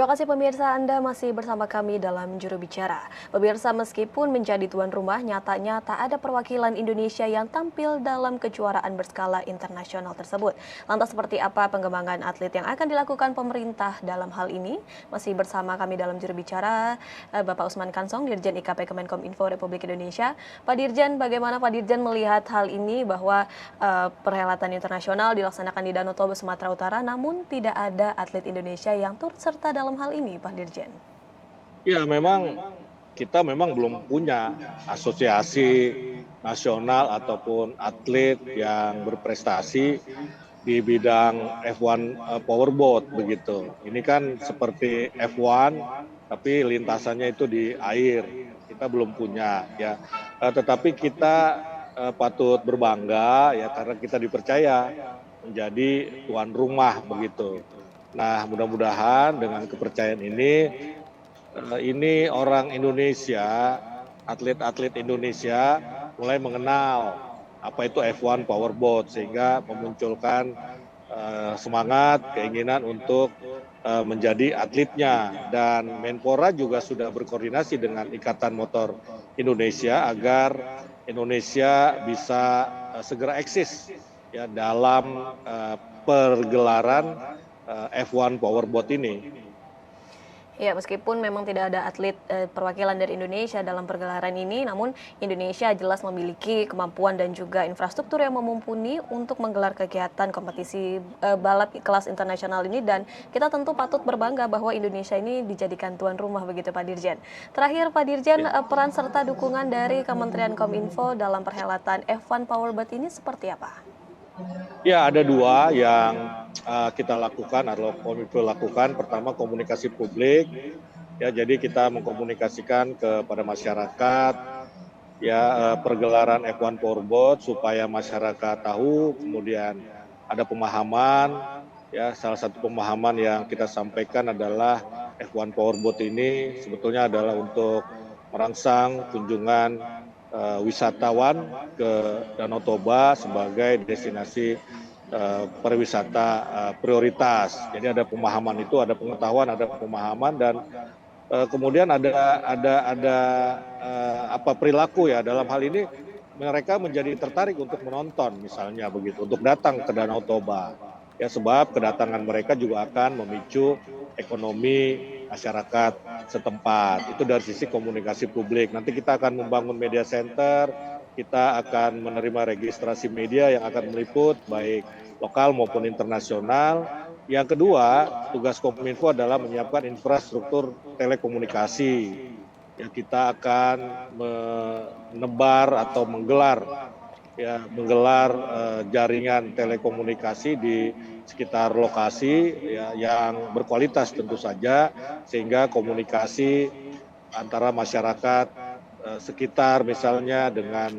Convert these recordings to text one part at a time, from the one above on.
Terima kasih pemirsa, Anda masih bersama kami dalam Juru Bicara. Pemirsa, meskipun menjadi tuan rumah, nyatanya tak ada perwakilan Indonesia yang tampil dalam kejuaraan berskala internasional tersebut. Lantas seperti apa pengembangan atlet yang akan dilakukan pemerintah dalam hal ini? Masih bersama kami dalam Juru Bicara, Bapak Usman Kansong, Dirjen IKP Kemenkominfo Republik Indonesia. Pak Dirjen, bagaimana Pak Dirjen melihat hal ini bahwa perhelatan internasional dilaksanakan di Danau Toba, Sumatera Utara, namun tidak ada atlet Indonesia yang turut serta dalam hal ini, Pak Dirjen? Ya, kita memang belum punya asosiasi nasional ataupun atlet yang berprestasi di bidang F1 powerboat begitu. Ini kan seperti F1 tapi lintasannya itu di air. Kita belum punya ya. Tetapi kita patut berbangga ya karena kita dipercaya menjadi tuan rumah begitu. Nah, mudah-mudahan dengan kepercayaan ini orang Indonesia, atlet-atlet Indonesia mulai mengenal apa itu F1 powerboat sehingga memunculkan semangat, keinginan untuk menjadi atletnya. Dan Menpora juga sudah berkoordinasi dengan Ikatan Motor Indonesia agar Indonesia bisa segera eksis ya dalam pergelaran F1 powerboat ini. Ya, meskipun memang tidak ada atlet perwakilan dari Indonesia dalam pergelaran ini, namun Indonesia jelas memiliki kemampuan dan juga infrastruktur yang mumpuni untuk menggelar kegiatan kompetisi balap kelas internasional ini, dan kita tentu patut berbangga bahwa Indonesia ini dijadikan tuan rumah begitu, Pak Dirjen. Terakhir, Pak Dirjen, peran serta dukungan dari Kementerian Kominfo dalam perhelatan F1 Powerboat ini seperti apa? Ya, ada dua yang kita lakukan atau Kominfo lakukan. Pertama, komunikasi publik. Ya, jadi kita mengkomunikasikan kepada masyarakat ya pergelaran F1 Powerboat supaya masyarakat tahu, kemudian ada pemahaman. Ya, salah satu pemahaman yang kita sampaikan adalah F1 Powerboat ini sebetulnya adalah untuk merangsang kunjungan wisatawan ke Danau Toba sebagai destinasi pariwisata prioritas. Jadi ada pemahaman itu, ada pengetahuan, ada pemahaman, dan kemudian ada perilaku ya dalam hal ini mereka menjadi tertarik untuk menonton misalnya begitu, untuk datang ke Danau Toba. Ya, sebab kedatangan mereka juga akan memicu ekonomi masyarakat setempat. Itu dari sisi komunikasi publik. Nanti kita akan membangun media center, kita akan menerima registrasi media yang akan meliput baik lokal maupun internasional. Yang kedua, tugas Kominfo adalah menyiapkan infrastruktur telekomunikasi. Ya, kita akan menebar atau menggelar jaringan telekomunikasi di sekitar lokasi ya, yang berkualitas tentu saja, sehingga komunikasi antara masyarakat sekitar misalnya dengan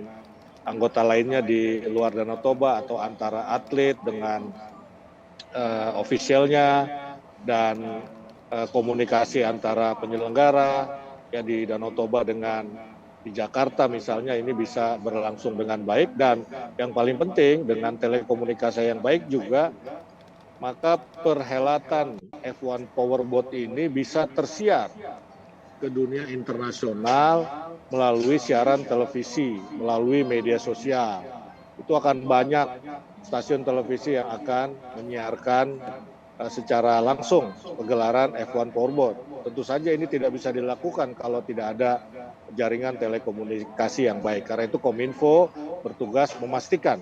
anggota lainnya di luar Danau Toba atau antara atlet dengan ofisialnya dan komunikasi antara penyelenggara ya di Danau Toba dengan di Jakarta misalnya ini bisa berlangsung dengan baik, dan yang paling penting dengan telekomunikasi yang baik juga maka perhelatan F1 Powerboat ini bisa tersiar ke dunia internasional melalui siaran televisi, melalui media sosial. Itu akan banyak stasiun televisi yang akan menyiarkan secara langsung pegelaran F1 Powerboat. Tentu saja ini tidak bisa dilakukan kalau tidak ada jaringan telekomunikasi yang baik. Karena itu Kominfo bertugas memastikan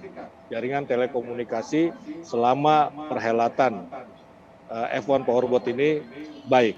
jaringan telekomunikasi selama perhelatan F1 Powerboat ini baik.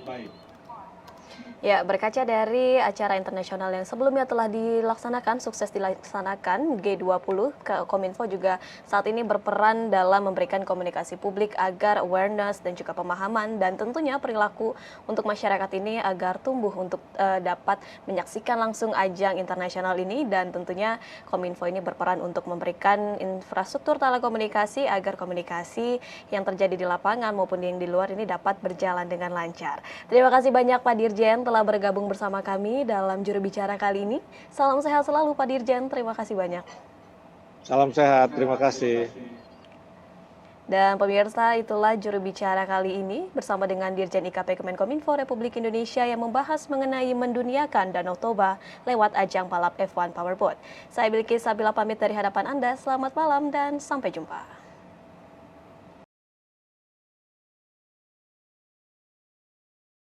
Ya, berkaca dari acara internasional yang sebelumnya telah dilaksanakan, sukses dilaksanakan, G20, Kominfo juga saat ini berperan dalam memberikan komunikasi publik agar awareness dan juga pemahaman dan tentunya perilaku untuk masyarakat ini agar tumbuh untuk dapat menyaksikan langsung ajang internasional ini, dan tentunya Kominfo ini berperan untuk memberikan infrastruktur telekomunikasi agar komunikasi yang terjadi di lapangan maupun yang di luar ini dapat berjalan dengan lancar. Terima kasih banyak Pak Dirjen telah bergabung bersama kami dalam Juru Bicara kali ini. Salam sehat selalu Pak Dirjen, terima kasih banyak. Salam sehat, terima kasih. Dan pemirsa, itulah juru bicara kali ini bersama dengan Dirjen IKP Kemenkominfo Republik Indonesia yang membahas mengenai menduniakan Danau Toba lewat ajang balap F1 Powerboat. Saya Bilqis Sabila pamit dari hadapan Anda, selamat malam dan sampai jumpa.